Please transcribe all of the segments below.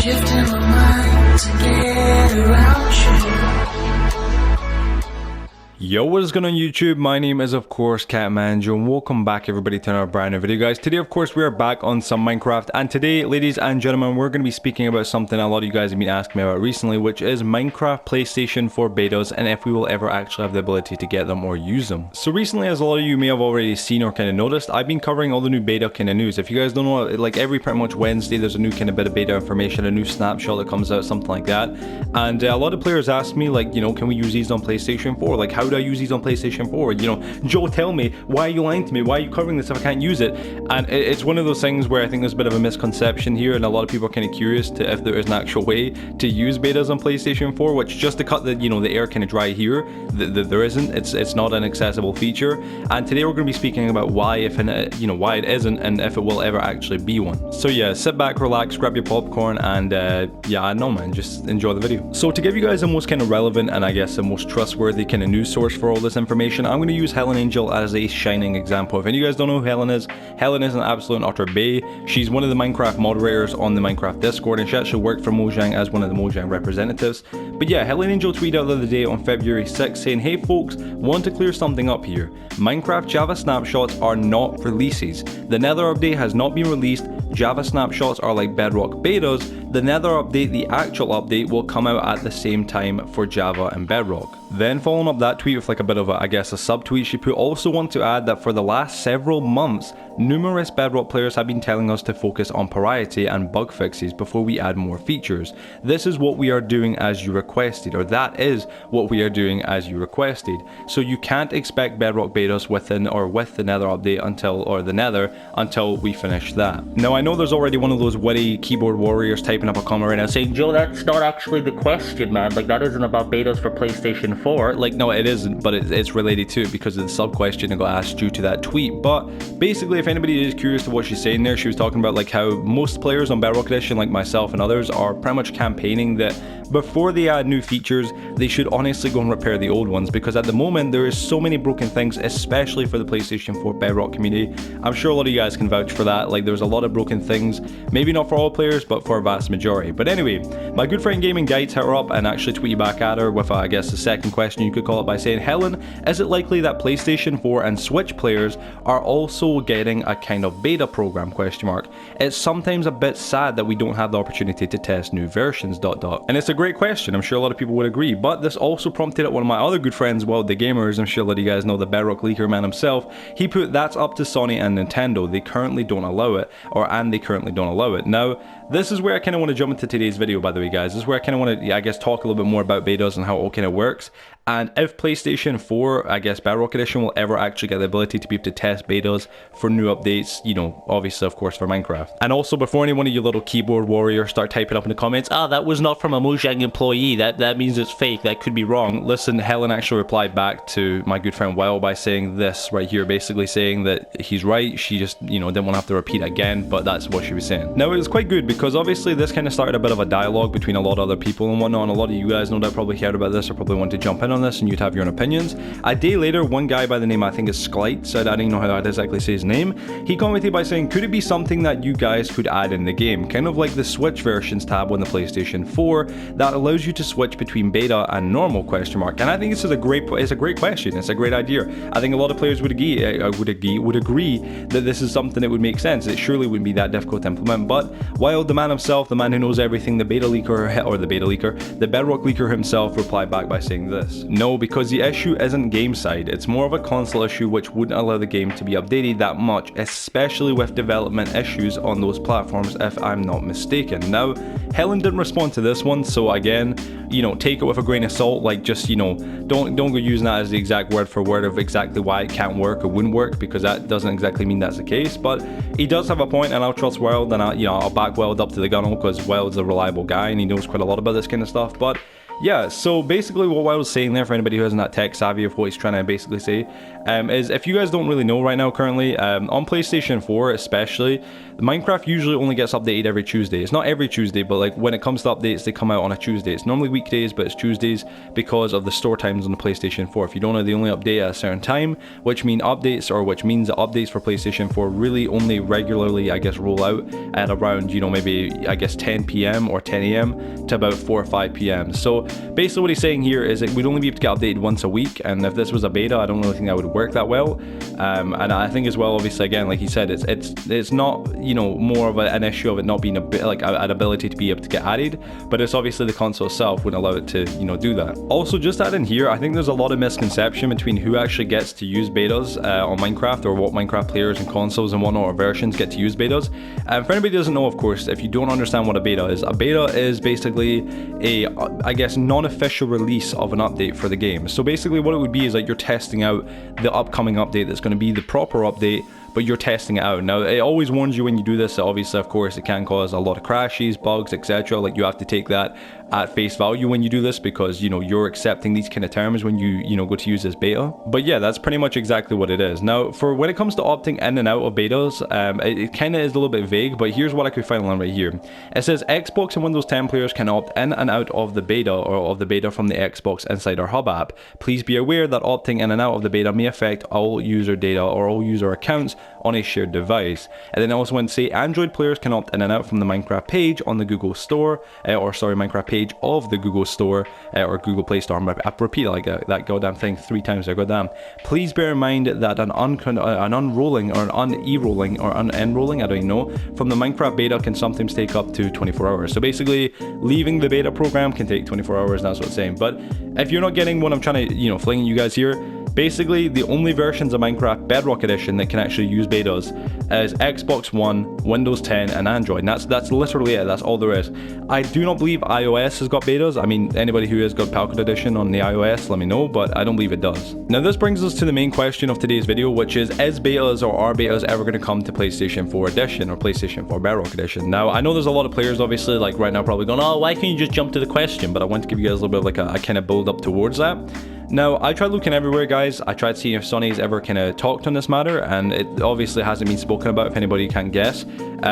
shifting my mind to get around you. Yo, what is going on YouTube? My name is of course Catmanjoe and welcome back everybody to another brand new video, guys. Today of course we are back on some Minecraft, and today, ladies and gentlemen, we're going to be speaking about something a lot of you guys have been asking me about recently, which is Minecraft PlayStation 4 betas and if we will ever actually have the ability to get them or use them. So recently, as a lot of you may have already seen or kind of noticed, I've been covering all the new beta kind of news. If you guys don't know, like every pretty much Wednesday there's a new kind of bit of beta information, a new snapshot that comes out, something like that. And a lot of players ask me, like, you know, can we use these on PlayStation 4? Like, how do I use these on PlayStation 4? You know, Joe, tell me, why are you lying to me? Why are you covering this if I can't use it? And it's one of those things where I think there's a bit of a misconception here, and a lot of people are kind of curious to if there is an actual way to use betas on PlayStation 4, which, just to cut the, you know, the air kind of dry here, there isn't. It's not an accessible feature. And today we're going to be speaking about why, if you know, why it isn't, and if it will ever actually be one. So yeah, sit back, relax, grab your popcorn, and yeah, I know, man, just enjoy the video. So to give you guys the most kind of relevant and I guess the most trustworthy kind of news source for all this information, I'm going to use Helen Angel as a shining example. If any of you guys don't know who Helen is an absolute and utter bae. She's one of the Minecraft moderators on the Minecraft Discord, and she actually worked for Mojang as one of the Mojang representatives. But yeah, Helen Angel tweeted out the other day on February 6th saying, "Hey folks, want to clear something up here. Minecraft Java snapshots are not releases. The Nether update has not been released. Java snapshots are like Bedrock betas. The Nether update, the actual update, will come out at the same time for Java and Bedrock." Then following up that tweet with like a bit of a, I guess, a subtweet, she put, "Also want to add that for the last several months, numerous Bedrock players have been telling us to focus on priority and bug fixes before we add more features. This is what we are doing as you requested," or that is what we are doing as you requested. So you can't expect Bedrock betas within or with the Nether update until we finish that. Now I know there's already one of those witty keyboard warriors typing up a comment right now saying, "Joe, that's not actually the question, man. Like, that isn't about betas for PlayStation 4. Like, no, it isn't, but it's related to it because of the sub question that got asked due to that tweet. But basically, if anybody is curious to what she's saying there, she was talking about like how most players on Bedrock Edition, like myself and others, are pretty much campaigning that before they add new features, they should honestly go and repair the old ones, because at the moment there is so many broken things, especially for the PlayStation 4 Bedrock community. I'm sure a lot of you guys can vouch for that. Like, there's a lot of broken things, maybe not for all players, but for a vast majority. But anyway, my good friend Gaming Guides hit her up and actually tweeted back at her with, I guess, the second question you could call it, by saying, "Helen, is it likely that PlayStation 4 and Switch players are also getting a kind of beta program, question mark? It's sometimes a bit sad that we don't have the opportunity to test new versions, ... And it's a great question. I'm sure a lot of people would agree, but this also prompted one of my other good friends, well, the gamers, I'm sure a lot of you guys know the Bedrock leaker man himself. He put, "That's up to Sony and Nintendo. They currently don't allow it," and they currently don't allow it. Now, this is where I kind of want to jump into today's video, by the way, guys. This is where I kind of want to, I guess, talk a little bit more about betas and how it all kind of works. And if PlayStation 4, I guess, Bedrock Edition will ever actually get the ability to be able to test betas for new updates, you know, obviously, of course, for Minecraft. And also, before any one of you little keyboard warriors start typing up in the comments, "Ah, that was not from a Mojang employee, that means it's fake, that could be wrong." Listen, Helen actually replied back to my good friend Wild by saying this right here, basically saying that he's right. She just, you know, didn't want to have to repeat it again, but that's what she was saying. Now, it was quite good because obviously this kind of started a bit of a dialogue between a lot of other people and whatnot, and a lot of you guys no doubt probably heard about this or probably want to jump in on this and you'd have your own opinions. A day later, one guy by the name, I think is Sklite, said, I don't know how to exactly say his name, he commented by saying, "Could it be something that you guys could add in the game, kind of like the Switch versions tab on the PlayStation 4 that allows you to switch between beta and normal, question mark?" And I think this is a great question. It's a great idea. I think a lot of players would agree that this is something that would make sense. It surely wouldn't be that difficult to implement. But Wild, the man himself, the man who knows everything, the Bedrock leaker himself, replied back by saying this: "No, because the issue isn't game side, it's more of a console issue which wouldn't allow the game to be updated that much, especially with development issues on those platforms, if I'm not mistaken." Now, Helen didn't respond to this one, so again, you know, take it with a grain of salt. Like, just, you know, don't go using that as the exact word for word of exactly why it can't work or wouldn't work, because that doesn't exactly mean that's the case. But he does have a point, and I'll trust Wild, and I'll back Wild up to the gun, because Wild's a reliable guy and he knows quite a lot about this kind of stuff. But yeah, so basically what I was saying there, for anybody who isn't that tech savvy of what he's trying to basically say, is if you guys don't really know right now currently, on PlayStation 4 especially, Minecraft usually only gets updated every Tuesday. It's not every Tuesday, but like when it comes to updates, they come out on a Tuesday. It's normally weekdays, but it's Tuesdays because of the store times on the PlayStation 4. If you don't know, they only update at a certain time, which means that updates for PlayStation 4 really only regularly, I guess, roll out at around, you know, maybe, I guess, 10 p.m. or 10 a.m. to about 4 or 5 p.m. So basically what he's saying here is that we'd only be able to get updated once a week, and if this was a beta, I don't really think that would work that well. And I think as well, obviously, again, like he said, it's not, you know, more of an issue of it not being a bit like an ability to be able to get added, but it's obviously the console itself wouldn't allow it to, you know, do that. Also, just add in here, I think there's a lot of misconception between who actually gets to use betas on Minecraft, or what Minecraft players and consoles and whatnot or versions get to use betas. For anybody who doesn't know, of course, if you don't understand what a beta is basically a, I guess, non-official release of an update for the game. So basically what it would be is like you're testing out the upcoming update that's going to be the proper update, but you're testing it out. Now, it always warns you when you do this, obviously, of course, it can cause a lot of crashes, bugs, etc. Like, you have to take that at face value when you do this, because, you know, you're accepting these kind of terms when you know, go to use this beta. But yeah, that's pretty much exactly what it is. Now, for when it comes to opting in and out of betas, it kind of is a little bit vague, but here's what I could find on right here. It says Xbox and Windows 10 players can opt in and out of the beta, or of the beta from the Xbox Insider Hub app. Please be aware that opting in and out of the beta may affect all user data or all user accounts on a shared device. And then I also want to say Android players can opt in and out from the Minecraft page on the Google Store, Minecraft page of the Google Store or Google Play Store. I've repeated like that goddamn thing 3 times there, goddamn. Please bear in mind that an unrolling or an un-e-rolling or un-enrolling, I don't even know, from the Minecraft beta can sometimes take up to 24 hours. So basically, leaving the beta program can take 24 hours, and that's what it's saying. But if you're not getting what I'm trying to, you know, fling you guys here, basically, the only versions of Minecraft Bedrock Edition that can actually use betas is Xbox One, Windows 10, and Android. And that's literally it. That's all there is. I do not believe iOS has got betas. I mean, anybody who has got Palcad Edition on the iOS, let me know, but I don't believe it does. Now, this brings us to the main question of today's video, which is betas or are betas ever going to come to PlayStation 4 Edition or PlayStation 4 Bedrock Edition? Now, I know there's a lot of players, obviously, like right now, probably going, oh, why can't you just jump to the question? But I want to give you guys a little bit of like a kind of build up towards that. Now, I tried looking everywhere, guys. I tried seeing if Sony's ever kind of talked on this matter, and it obviously hasn't been spoken about, if anybody can guess.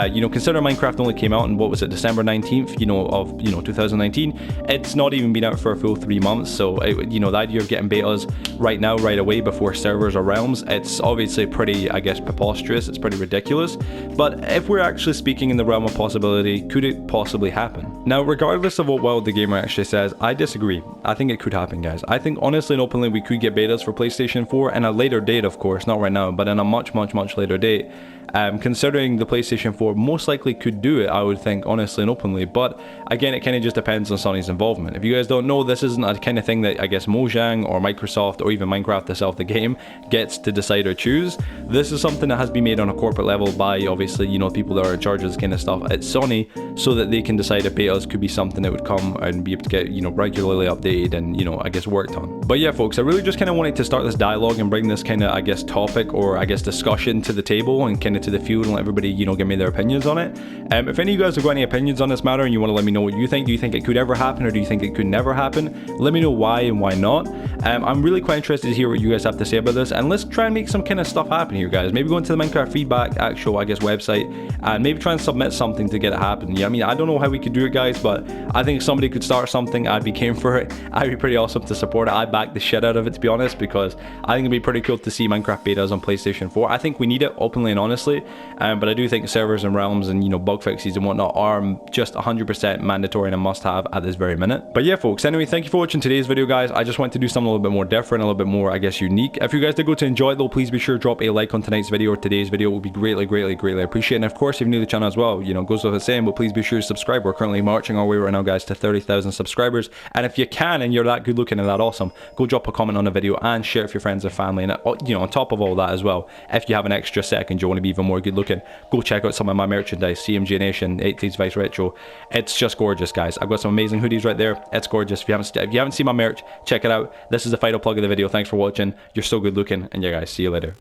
You know, consider Minecraft only came out in, what was it, December 19th, you know, of, you know, 2019. It's not even been out for a full 3 months, so, you know, the idea of getting betas right now, right away, before servers or realms, it's obviously pretty, I guess, preposterous. It's pretty ridiculous. But if we're actually speaking in the realm of possibility, could it possibly happen? Now, regardless of what Wild the Gamer actually says, I disagree. I think it could happen, guys. I think, honestly and openly, we could get betas for PlayStation 4 in a later date, of course, not right now, but in a much later date. Considering the PlayStation 4 most likely could do it, I would think, honestly and openly, but again, it kind of just depends on Sony's involvement. If you guys don't know, this isn't a kind of thing that I guess Mojang or Microsoft or even Minecraft itself, the game, gets to decide or choose. This is something that has been made on a corporate level by, obviously, you know, people that are in charge of this kind of stuff at Sony, so that they can decide if betas could be something that would come and be able to get, you know, regularly updated and, you know, I guess worked on. But yeah, folks, I really just kind of wanted to start this dialogue and bring this kind of, I guess, topic or I guess discussion to the table and kind of to the field and let everybody, you know, give me their opinions on it. If any of you guys have got any opinions on this matter and you want to let me know what you think, do you think it could ever happen or do you think it could never happen? Let me know why and why not. I'm really quite interested to hear what you guys have to say about this, and let's try and make some kind of stuff happen here, guys. Maybe go into the Minecraft feedback actual, I guess, website and maybe try and submit something to get it happen. Yeah, I mean, I don't know how we could do it, guys, but I think if somebody could start something, I'd be game for it. I'd be pretty awesome to support it. I'd back the shit out of it, to be honest, because I think it'd be pretty cool to see Minecraft betas on PlayStation 4. I think we need it, openly and honestly, but I do think servers and realms and, you know, bug fixes and whatnot are just 100% mandatory and a must-have at this very minute. But yeah, folks, anyway, thank you for watching today's video, guys. I just want to do something a little bit more different, a little bit more, I guess, unique. If you guys did go to enjoy it, though, please be sure to drop a like on tonight's video or today's video. It would be greatly appreciated. And of course, if you're new to the channel as well, you know, goes without saying, but please be sure to subscribe. We're currently marching our way right now, guys, to 30,000 subscribers. And if you can, and you're that good looking and that awesome, go drop a comment on the video and share it with your friends and family. And, you know, on top of all that as well, if you have an extra second, you want to be even more good looking, go check out some of my merchandise, CMG Nation, 80s Vice Retro. It's just gorgeous, guys. I've got some amazing hoodies right there. It's gorgeous. If you haven't seen my merch, check it out. This is the final plug of the video. Thanks for watching. You're so good looking, and yeah, guys, see you later.